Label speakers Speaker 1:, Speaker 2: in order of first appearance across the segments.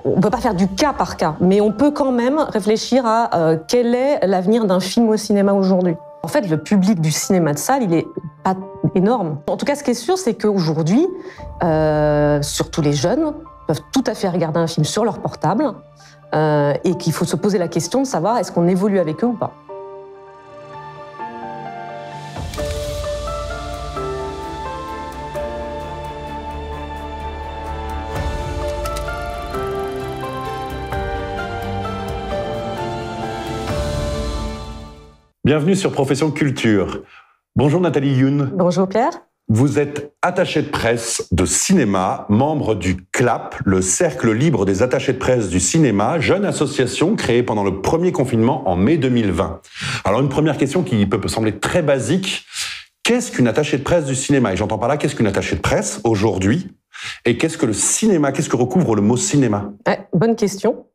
Speaker 1: on peut pas faire du cas par cas, mais on peut quand même réfléchir à quel est l'avenir d'un film au cinéma aujourd'hui. En fait, le public du cinéma de salle, il est pas énorme. En tout cas, ce qui est sûr, c'est qu'aujourd'hui, surtout les jeunes, peuvent tout à fait regarder un film sur leur portable et qu'il faut se poser la question de savoir est-ce qu'on évolue avec eux ou pas.
Speaker 2: Bienvenue sur Profession Culture. Bonjour Nathalie Youn.
Speaker 1: Bonjour Pierre.
Speaker 2: Vous êtes attachée de presse de cinéma, membre du CLAP, le Cercle Libre des attachés de presse du cinéma, jeune association créée pendant le premier confinement en mai 2020. Alors une première question qui peut sembler très basique, qu'est-ce qu'une attachée de presse du cinéma? Et j'entends par là, qu'est-ce qu'une attachée de presse aujourd'hui? Et qu'est-ce que le cinéma? Qu'est-ce que recouvre le mot cinéma?
Speaker 1: Bonne question.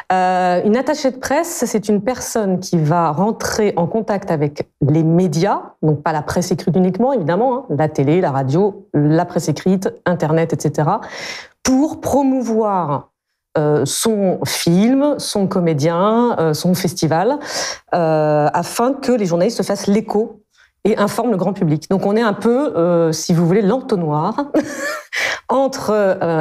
Speaker 1: Une attachée de presse, c'est une personne qui va rentrer en contact avec les médias, donc pas la presse écrite uniquement, évidemment, la télé, la radio, la presse écrite, Internet, etc., pour promouvoir son film, son comédien, son festival, afin que les journalistes se fassent l'écho et informent le grand public. Donc on est un peu, si vous voulez, l'entonnoir entre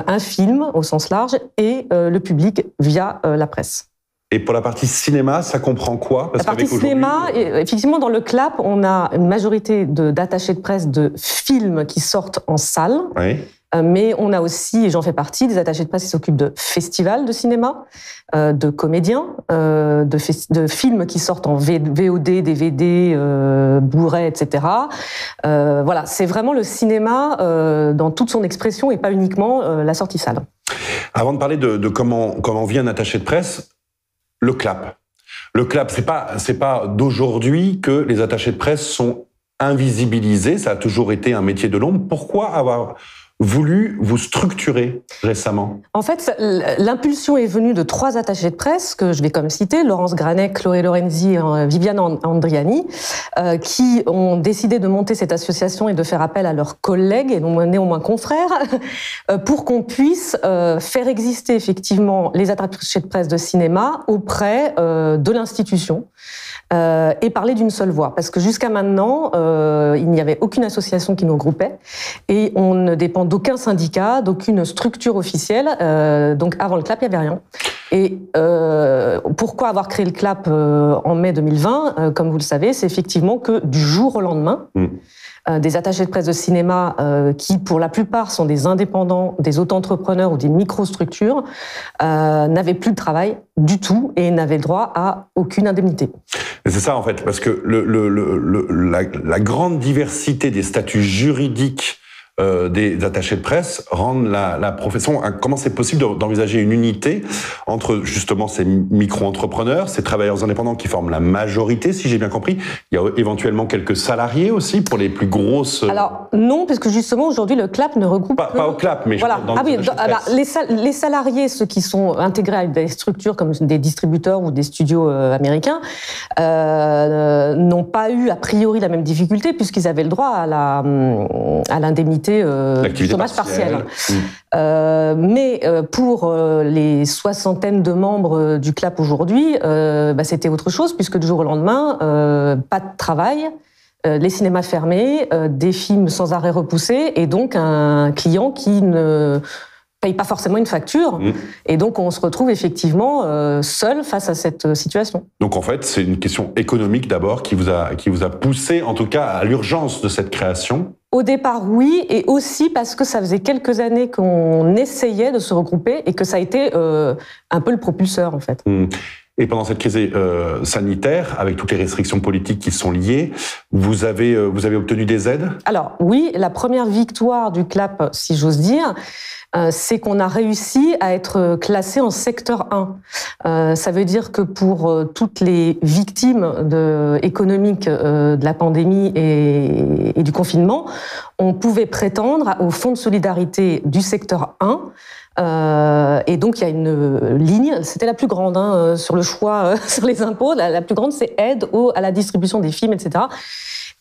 Speaker 1: un film, au sens large, et le public via la presse.
Speaker 2: Et pour la partie cinéma, ça comprend quoi?
Speaker 1: La partie cinéma, effectivement, dans le CLAP, on a une majorité d'attachés de presse de films qui sortent en salle.
Speaker 2: Oui.
Speaker 1: Mais on a aussi, et j'en fais partie, des attachés de presse qui s'occupent de festivals de cinéma, de comédiens, de films qui sortent en VOD, DVD, Blu-ray, etc. Voilà, c'est vraiment le cinéma dans toute son expression et pas uniquement la sortie salle.
Speaker 2: Avant de parler de comment vit un attaché de presse, le CLAP. Le CLAP, c'est pas d'aujourd'hui que les attachés de presse sont invisibilisés. Ça a toujours été un métier de l'ombre. Pourquoi avoir voulu vous structurer récemment?
Speaker 1: En fait, l'impulsion est venue de 3 attachés de presse, que je vais comme citer, Laurence Granet, Chloé Lorenzi et Viviane Andriani, qui ont décidé de monter cette association et de faire appel à leurs collègues, et néanmoins confrères, pour qu'on puisse faire exister effectivement les attachés de presse de cinéma auprès de l'institution. Et parler d'une seule voix. Parce que jusqu'à maintenant, il n'y avait aucune association qui nous regroupait et on ne dépend d'aucun syndicat, d'aucune structure officielle. Donc avant le CLAP, il n'y avait rien. Et pourquoi avoir créé le CLAP en mai 2020? Comme vous le savez, c'est effectivement que du jour au lendemain, des attachés de presse de cinéma qui, pour la plupart, sont des indépendants, des auto-entrepreneurs ou des microstructures, n'avaient plus de travail du tout et n'avaient droit à aucune indemnité.
Speaker 2: Et c'est ça en fait, parce que la grande diversité des statuts juridiques des attachés de presse rendent la profession. Comment c'est possible d'envisager une unité entre justement ces micro-entrepreneurs, ces travailleurs indépendants qui forment la majorité, si j'ai bien compris? Il y a éventuellement quelques salariés aussi pour les plus grosses.
Speaker 1: Alors non, parce que justement aujourd'hui le CLAP ne regroupe
Speaker 2: pas au CLAP, mais
Speaker 1: voilà.
Speaker 2: dans
Speaker 1: les salariés, ceux qui sont intégrés à des structures comme des distributeurs ou des studios américains, n'ont pas eu a priori la même difficulté puisqu'ils avaient le droit à l'indemnité chômage partiel. Mais pour les soixantaines de membres du CLAP aujourd'hui, c'était autre chose, puisque du jour au lendemain, pas de travail, les cinémas fermés, des films sans arrêt repoussés, et donc un client qui ne paye pas forcément une facture. Et donc on se retrouve effectivement seul face à cette situation.
Speaker 2: Donc en fait, c'est une question économique d'abord qui vous a poussé, en tout cas, à l'urgence de cette création.
Speaker 1: Au départ, oui, et aussi parce que ça faisait quelques années qu'on essayait de se regrouper et que ça a été un peu le propulseur, en fait.
Speaker 2: Et pendant cette crise sanitaire, avec toutes les restrictions politiques qui sont liées, vous avez obtenu des aides? Alors
Speaker 1: oui, la première victoire du CLAP, si j'ose dire, c'est qu'on a réussi à être classé en secteur 1. Ça veut dire que pour toutes les victimes économiques de la pandémie et du confinement, on pouvait prétendre au fonds de solidarité du secteur 1. Et donc il y a une ligne, c'était la plus grande sur le choix sur les impôts, la plus grande c'est aide à la distribution des films, etc.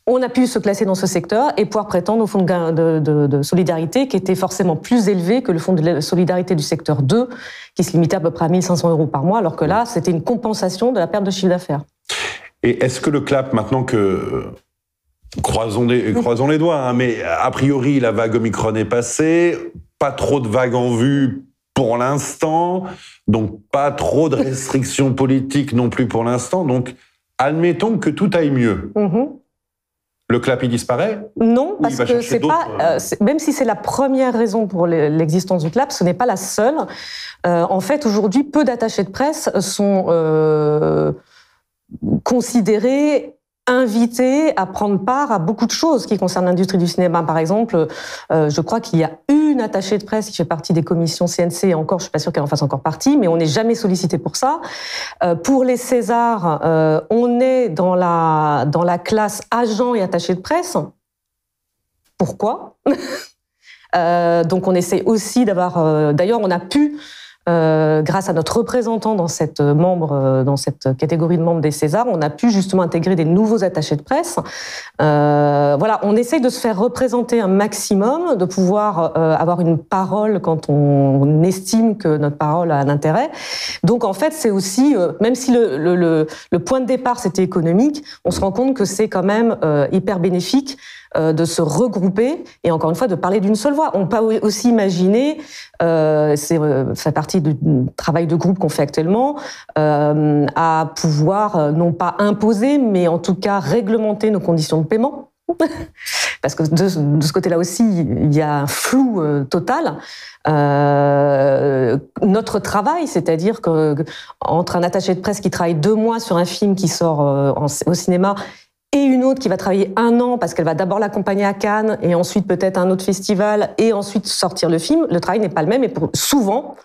Speaker 1: on a pu se classer dans ce secteur et pouvoir prétendre au fonds de solidarité qui était forcément plus élevé que le fonds de solidarité du secteur 2, qui se limitait à peu près à 1 500 € par mois, alors que là, c'était une compensation de la perte de chiffre d'affaires.
Speaker 2: Et est-ce que le CLAP, maintenant que... Croisons les doigts, hein, mais a priori, la vague Omicron est passée, pas trop de vagues en vue pour l'instant, donc pas trop de restrictions politiques non plus pour l'instant, donc admettons que tout aille mieux. Le CLAP, il disparaît?
Speaker 1: Non, parce que c'est pas, même si c'est la première raison pour l'existence du CLAP, ce n'est pas la seule. En fait, aujourd'hui, peu d'attachés de presse sont considérés, invités à prendre part à beaucoup de choses qui concernent l'industrie du cinéma. Par exemple, je crois qu'il y a une attachée de presse qui fait partie des commissions CNC, et encore, je suis pas sûre qu'elle en fasse encore partie, mais on n'est jamais sollicité pour ça. Pour les Césars, on est dans la classe agent et attaché de presse. Pourquoi? Donc on essaie aussi d'avoir... D'ailleurs, on a pu... grâce à notre représentant dans cette catégorie de membres des Césars, on a pu justement intégrer des nouveaux attachés de presse. Voilà, on essaye de se faire représenter un maximum, de pouvoir avoir une parole quand on estime que notre parole a un intérêt. Donc en fait, c'est aussi, même si le point de départ c'était économique, on se rend compte que c'est quand même hyper bénéfique de se regrouper et encore une fois de parler d'une seule voix. On peut aussi imaginer, c'est fait partie du travail de groupe qu'on fait actuellement, à pouvoir non pas imposer, mais en tout cas réglementer nos conditions de paiement. Parce que de ce côté-là aussi, il y a un flou total. Notre travail, c'est-à-dire que entre un attaché de presse qui travaille 2 mois sur un film qui sort au cinéma et une autre qui va travailler 1 an parce qu'elle va d'abord l'accompagner à Cannes et ensuite peut-être à un autre festival et ensuite sortir le film, le travail n'est pas le même et souvent,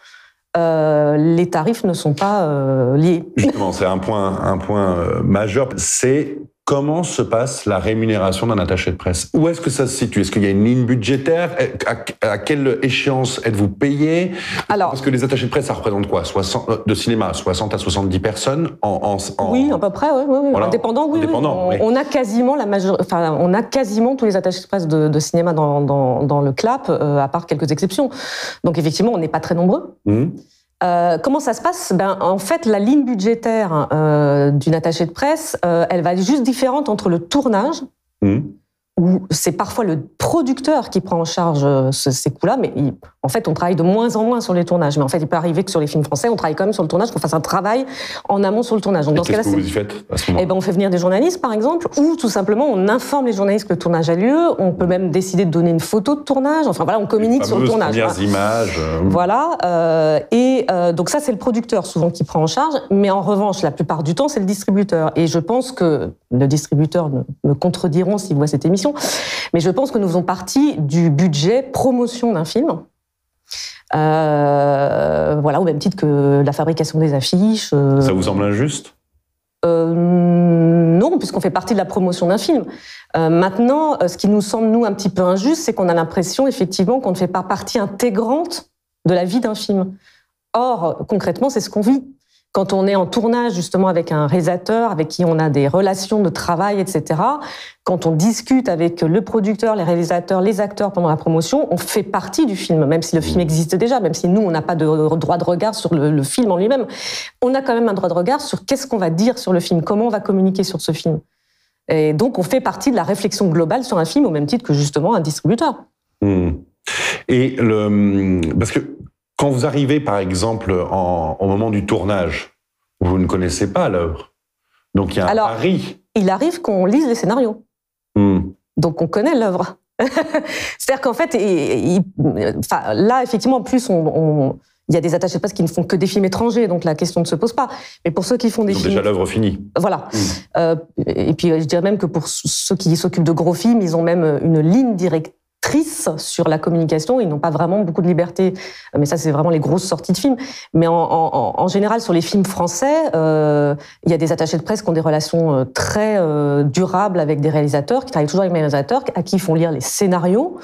Speaker 1: les tarifs ne sont pas liés.
Speaker 2: Justement, c'est un point majeur. C'est comment se passe la rémunération d'un attaché de presse? Où est-ce que ça se situe? Est-ce qu'il y a une ligne budgétaire? À quelle échéance êtes-vous payé? Alors, parce que les attachés de presse, ça représente quoi? 60 de cinéma, 60 à 70 personnes
Speaker 1: Oui, à peu près, oui. Voilà. Indépendant, oui.
Speaker 2: Indépendant, oui.
Speaker 1: On a quasiment on a quasiment tous les attachés de presse de cinéma dans le CLAP, à part quelques exceptions. Donc effectivement, on n'est pas très nombreux. Comment ça se passe? En fait, la ligne budgétaire d'une attachée de presse, elle va être juste différente entre le tournage, où c'est parfois le producteur qui prend en charge ces coûts-là, mais en fait, on travaille de moins en moins sur les tournages. Mais en fait, il peut arriver que sur les films français, on travaille quand même sur le tournage, qu'on fasse un travail en amont sur le tournage. Donc, dans ce cas-là,
Speaker 2: qu'est-ce que vous y faites à ce moment-là?
Speaker 1: On fait venir des journalistes, par exemple, ou tout simplement, on informe les journalistes que le tournage a lieu. On peut même décider de donner une photo de tournage. Enfin, voilà, on communique sur le tournage.
Speaker 2: Les premières images.
Speaker 1: Voilà. Donc ça, c'est le producteur souvent qui prend en charge. Mais en revanche, la plupart du temps, c'est le distributeur. Et je pense que le distributeur me contrediront s'il voit cette émission. Mais je pense que nous faisons partie du budget promotion d'un film. Voilà, au même titre que la fabrication des affiches.
Speaker 2: Ça vous semble injuste?
Speaker 1: Non, puisqu'on fait partie de la promotion d'un film. Maintenant, ce qui nous semble, nous, un petit peu injuste, c'est qu'on a l'impression, effectivement, qu'on ne fait pas partie intégrante de la vie d'un film. Or, concrètement, c'est ce qu'on vit. Quand on est en tournage, justement, avec un réalisateur, avec qui on a des relations de travail, etc., quand on discute avec le producteur, les réalisateurs, les acteurs pendant la promotion, on fait partie du film, même si le film existe déjà, même si nous, on n'a pas de droit de regard sur le film en lui-même. On a quand même un droit de regard sur qu'est-ce qu'on va dire sur le film, comment on va communiquer sur ce film. Et donc, on fait partie de la réflexion globale sur un film, au même titre que, justement, un distributeur.
Speaker 2: Et parce que quand vous arrivez, par exemple, au moment du tournage, vous ne connaissez pas l'œuvre. Donc, il y a un pari. Il arrive qu'on lise les scénarios. Donc, on connaît l'œuvre. C'est-à-dire qu'en fait, là, effectivement, en plus, il y a des attachés de presse qui ne font que des films étrangers, donc la question ne se pose pas. Mais pour ceux qui font des films... Ils ont déjà l'œuvre finie.
Speaker 1: Voilà. Et puis, je dirais même que pour ceux qui s'occupent de gros films, ils ont même une ligne directrice sur la communication. Ils n'ont pas vraiment beaucoup de liberté. Mais ça, c'est vraiment les grosses sorties de films. Mais en général, sur les films français, il y a des attachés de presse qui ont des relations très durables avec des réalisateurs, qui travaillent toujours avec des réalisateurs, à qui ils font lire les scénarios.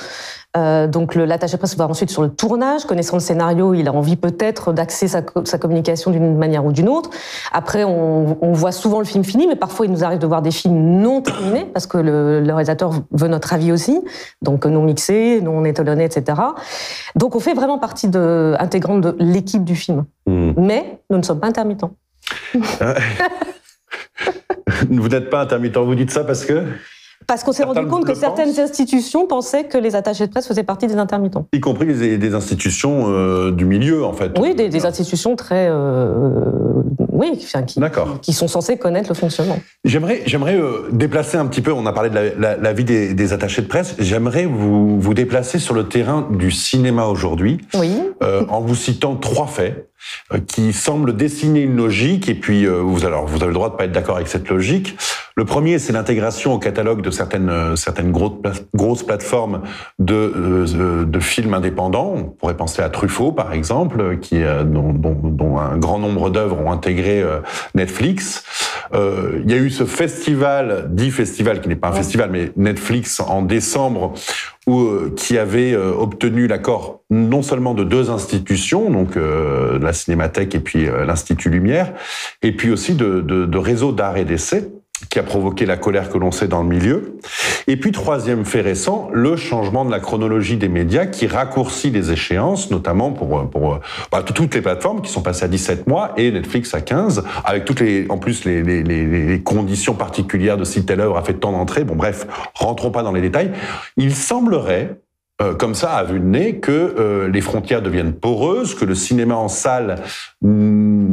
Speaker 1: Donc l'attaché de presse va ensuite sur le tournage. Connaissant le scénario, il a envie peut-être d'axer sa communication d'une manière ou d'une autre. Après, on voit souvent le film fini, mais parfois il nous arrive de voir des films non terminés parce que le réalisateur veut notre avis aussi, donc non mixé, non étalonné, etc. Donc on fait vraiment partie intégrante de l'équipe du film. Mais nous ne sommes pas intermittents.
Speaker 2: Vous n'êtes pas intermittent, vous dites ça parce que...
Speaker 1: Parce qu'on s'est rendu compte que certaines institutions pensaient que les attachés de presse faisaient partie des intermittents.
Speaker 2: Y compris des institutions du milieu, en fait.
Speaker 1: Oui, des institutions très... qui sont censées connaître le fonctionnement.
Speaker 2: J'aimerais déplacer un petit peu, on a parlé de la vie des attachés de presse, j'aimerais vous déplacer sur le terrain du cinéma aujourd'hui, en vous citant 3 faits qui semblent dessiner une logique, et puis vous avez le droit de ne pas être d'accord avec cette logique. Le premier, c'est l'intégration au catalogue de certaines grosses plateformes de films indépendants. On pourrait penser à Truffaut, par exemple, dont un grand nombre d'œuvres ont intégré Netflix. Il y a eu ce festival, qui n'est pas un festival, mais Netflix en décembre, qui avait obtenu l'accord non seulement de 2 institutions, donc la Cinémathèque et puis l'Institut Lumière, et puis aussi de réseaux d'art et d'essai, qui a provoqué la colère que l'on sait dans le milieu. Et puis, 3e fait récent, le changement de la chronologie des médias qui raccourcit les échéances, notamment pour toutes les plateformes qui sont passées à 17 mois et Netflix à 15, avec les conditions particulières de si telle œuvre a fait tant d'entrées. Bon, bref, rentrons pas dans les détails. Il semblerait, comme ça, à vue de nez, que les frontières deviennent poreuses, que le cinéma en salle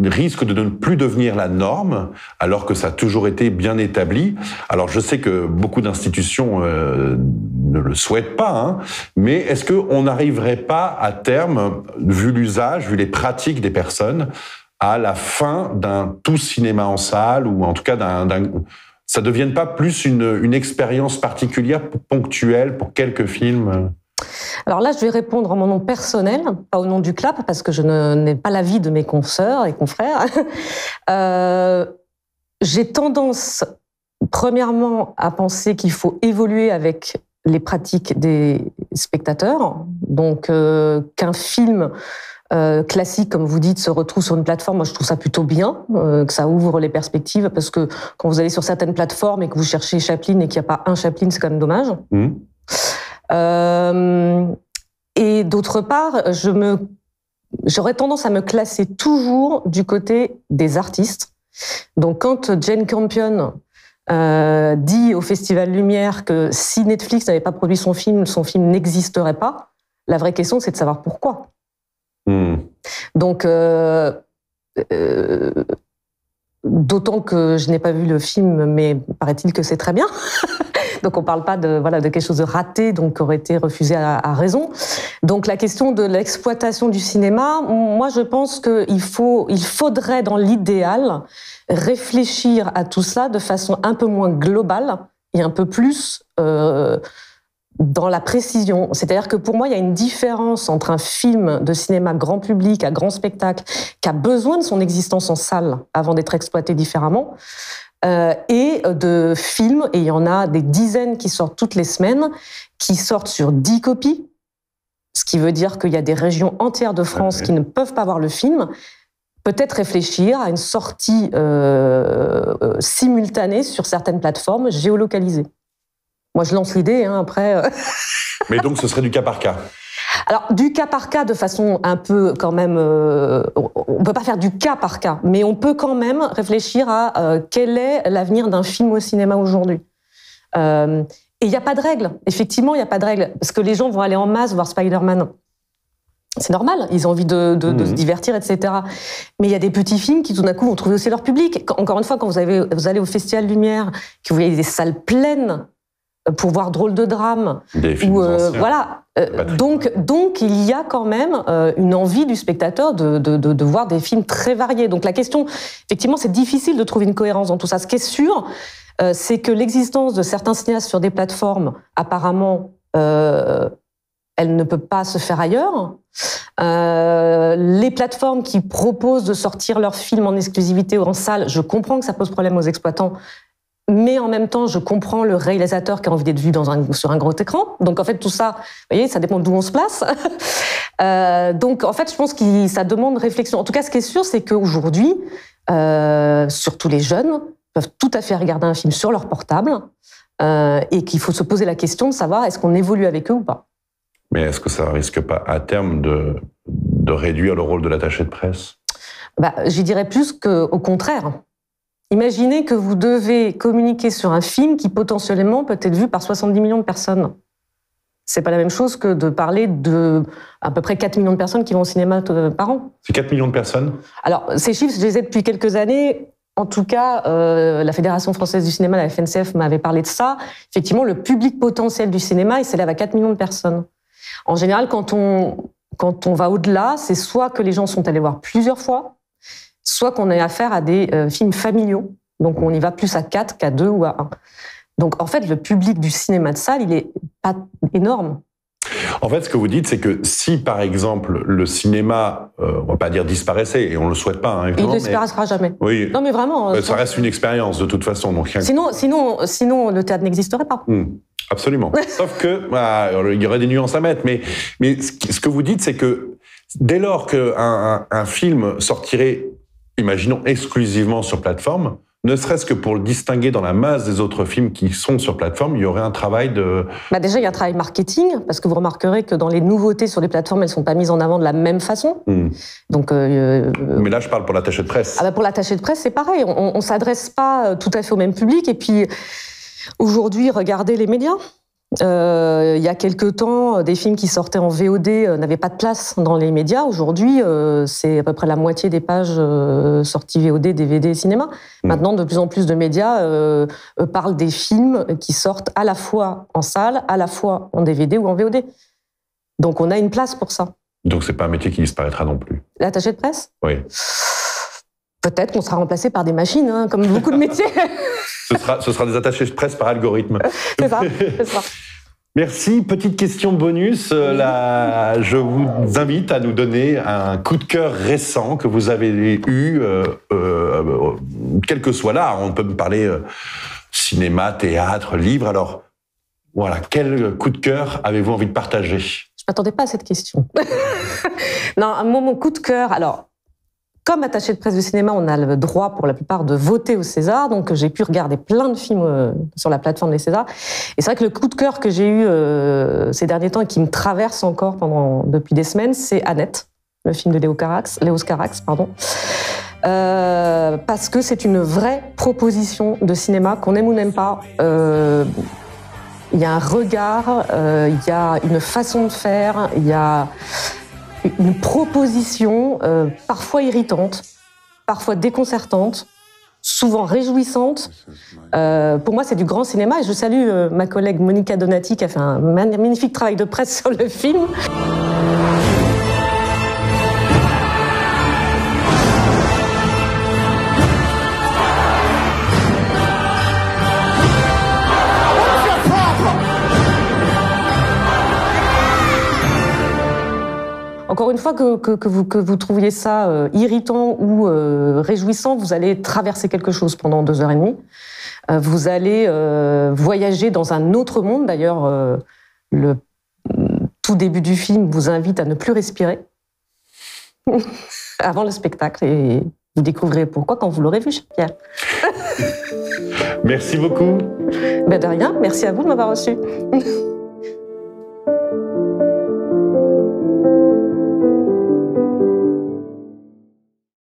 Speaker 2: risque de ne plus devenir la norme, alors que ça a toujours été bien établi. Alors, je sais que beaucoup d'institutions ne le souhaitent pas, mais est-ce qu'on n'arriverait pas à terme, vu l'usage, vu les pratiques des personnes, à la fin d'un tout cinéma en salle, ou en tout cas ça ne devienne pas plus une expérience particulière, ponctuelle, pour quelques films?
Speaker 1: Alors là, je vais répondre en mon nom personnel, pas au nom du CLAP, parce que je n'ai pas l'avis de mes consoeurs et confrères. J'ai tendance, premièrement, à penser qu'il faut évoluer avec les pratiques des spectateurs. Donc, qu'un film classique, comme vous dites, se retrouve sur une plateforme, moi je trouve ça plutôt bien, que ça ouvre les perspectives, parce que quand vous allez sur certaines plateformes et que vous cherchez Chaplin et qu'il n'y a pas un Chaplin, c'est quand même dommage. Et d'autre part, j'aurais tendance à me classer toujours du côté des artistes. Donc quand Jane Campion dit au Festival Lumière que si Netflix n'avait pas produit son film n'existerait pas, la vraie question c'est de savoir pourquoi. Donc d'autant que je n'ai pas vu le film, mais paraît-il que c'est très bien. Donc on ne parle pas de quelque chose de raté, donc qui aurait été refusé à raison. Donc la question de l'exploitation du cinéma, moi je pense qu'il faudrait dans l'idéal réfléchir à tout ça de façon un peu moins globale et un peu plus dans la précision. C'est-à-dire que pour moi, il y a une différence entre un film de cinéma grand public, à grand spectacle, qui a besoin de son existence en salle avant d'être exploité différemment, et de films, et il y en a des dizaines qui sortent toutes les semaines, qui sortent sur 10 copies, ce qui veut dire qu'il y a des régions entières de France qui ne peuvent pas voir le film. Peut-être réfléchir à une sortie simultanée sur certaines plateformes géolocalisées. Moi, je lance l'idée, après...
Speaker 2: Mais donc, ce serait du cas par cas?
Speaker 1: Alors, du cas par cas, de façon un peu quand même... on ne peut pas faire du cas par cas, mais on peut quand même réfléchir à quel est l'avenir d'un film au cinéma aujourd'hui. Et il n'y a pas de règle. Effectivement, il n'y a pas de règle. Parce que les gens vont aller en masse voir Spider-Man. C'est normal, ils ont envie de se divertir, etc. Mais il y a des petits films qui, tout d'un coup, vont trouver aussi leur public. Encore une fois, quand vous allez au Festival Lumière, que vous voyez des salles pleines pour voir Drôle de drame,
Speaker 2: des films
Speaker 1: voilà. Donc, il y a quand même une envie du spectateur de voir des films très variés. Donc, la question, effectivement, c'est difficile de trouver une cohérence dans tout ça. Ce qui est sûr, c'est que l'existence de certains cinéastes sur des plateformes, apparemment, elle ne peut pas se faire ailleurs. Les plateformes qui proposent de sortir leurs films en exclusivité ou en salle, je comprends que ça pose problème aux exploitants, mais en même temps, je comprends le réalisateur qui a envie d'être vu sur un gros écran. Donc, en fait, tout ça, vous voyez, ça dépend d'où on se place. Donc, en fait, je pense que ça demande réflexion. En tout cas, ce qui est sûr, c'est qu'aujourd'hui, surtout les jeunes, peuvent tout à fait regarder un film sur leur portable et qu'il faut se poser la question de savoir est-ce qu'on évolue avec eux ou pas.
Speaker 2: Mais est-ce que ça risque pas, à terme, de réduire le rôle de l'attaché de presse?
Speaker 1: J'y dirais plus qu'au contraire. Imaginez que vous devez communiquer sur un film qui potentiellement peut être vu par 70 millions de personnes. C'est pas la même chose que de parler de à peu près 4 millions de personnes qui vont au cinéma par an.
Speaker 2: C'est 4 millions de personnes?
Speaker 1: Alors, ces chiffres, je les ai depuis quelques années. En tout cas, la Fédération française du cinéma, la FNCF, m'avait parlé de ça. Effectivement, le public potentiel du cinéma, il s'élève à 4 millions de personnes. En général, quand on va au-delà, c'est soit que les gens sont allés voir plusieurs fois, soit qu'on a affaire à des films familiaux. Donc, on y va plus à 4 qu'à 2 ou à 1. Donc, en fait, le public du cinéma de salle, il est pas énorme.
Speaker 2: En fait, ce que vous dites, c'est que si, par exemple, le cinéma, on va pas dire disparaissait, et on le souhaite pas, hein,
Speaker 1: il ne disparaîtra jamais.
Speaker 2: Oui.
Speaker 1: Non, mais vraiment.
Speaker 2: Ça reste une expérience, de toute façon. Donc,
Speaker 1: sinon, le théâtre n'existerait pas.
Speaker 2: Absolument. Sauf que, il y aurait des nuances à mettre. Mais ce que vous dites, c'est que dès lors qu'un film sortirait, imaginons, exclusivement sur plateforme, ne serait-ce que pour le distinguer dans la masse des autres films qui sont sur plateforme, il y aurait un travail de...
Speaker 1: Déjà, il y a un travail marketing, parce que vous remarquerez que dans les nouveautés sur les plateformes, elles ne sont pas mises en avant de la même façon. Donc,
Speaker 2: mais là, je parle pour l'attaché de presse.
Speaker 1: Pour l'attaché de presse, c'est pareil. On ne s'adresse pas tout à fait au même public. Et puis, aujourd'hui, regardez les médias. Il y a quelque temps, des films qui sortaient en VOD n'avaient pas de place dans les médias. Aujourd'hui, c'est à peu près la moitié des pages sorties VOD, DVD et cinéma. Maintenant, de plus en plus de médias parlent des films qui sortent à la fois en salle, à la fois en DVD ou en VOD. Donc, on a une place pour ça.
Speaker 2: Donc, c'est pas un métier qui disparaîtra non plus.
Speaker 1: L'attaché de presse ?
Speaker 2: Oui.
Speaker 1: Peut-être qu'on sera remplacé par des machines, hein, comme beaucoup de métiers.
Speaker 2: Ce sera des attachés de presse par algorithme.
Speaker 1: C'est ça, c'est ça.
Speaker 2: Merci. Petite question bonus. Je vous invite à nous donner un coup de cœur récent que vous avez eu, quel que soit l'art. On peut me parler cinéma, théâtre, livre. Alors, voilà, quel coup de cœur avez-vous envie de partager?
Speaker 1: Je m'attendais pas à cette question. Non, mon coup de cœur. Alors, comme attaché de presse du cinéma, on a le droit pour la plupart de voter au César, donc j'ai pu regarder plein de films sur la plateforme des Césars. Et c'est vrai que le coup de cœur que j'ai eu ces derniers temps et qui me traverse encore depuis des semaines, c'est Annette, le film de Léos Carax, parce que c'est une vraie proposition de cinéma, qu'on aime ou n'aime pas. Il y a un regard, il y a une façon de faire, il y a une proposition parfois irritante, parfois déconcertante, souvent réjouissante. Pour moi, c'est du grand cinéma et je salue ma collègue Monica Donati qui a fait un magnifique travail de presse sur le film. Encore une fois, que vous trouviez ça irritant ou réjouissant, vous allez traverser quelque chose pendant 2h30. Vous allez voyager dans un autre monde. D'ailleurs, le tout début du film vous invite à ne plus respirer avant le spectacle. Et vous découvrirez pourquoi quand vous l'aurez vu, cher Pierre.
Speaker 2: Merci beaucoup.
Speaker 1: De rien. Merci à vous de m'avoir reçu.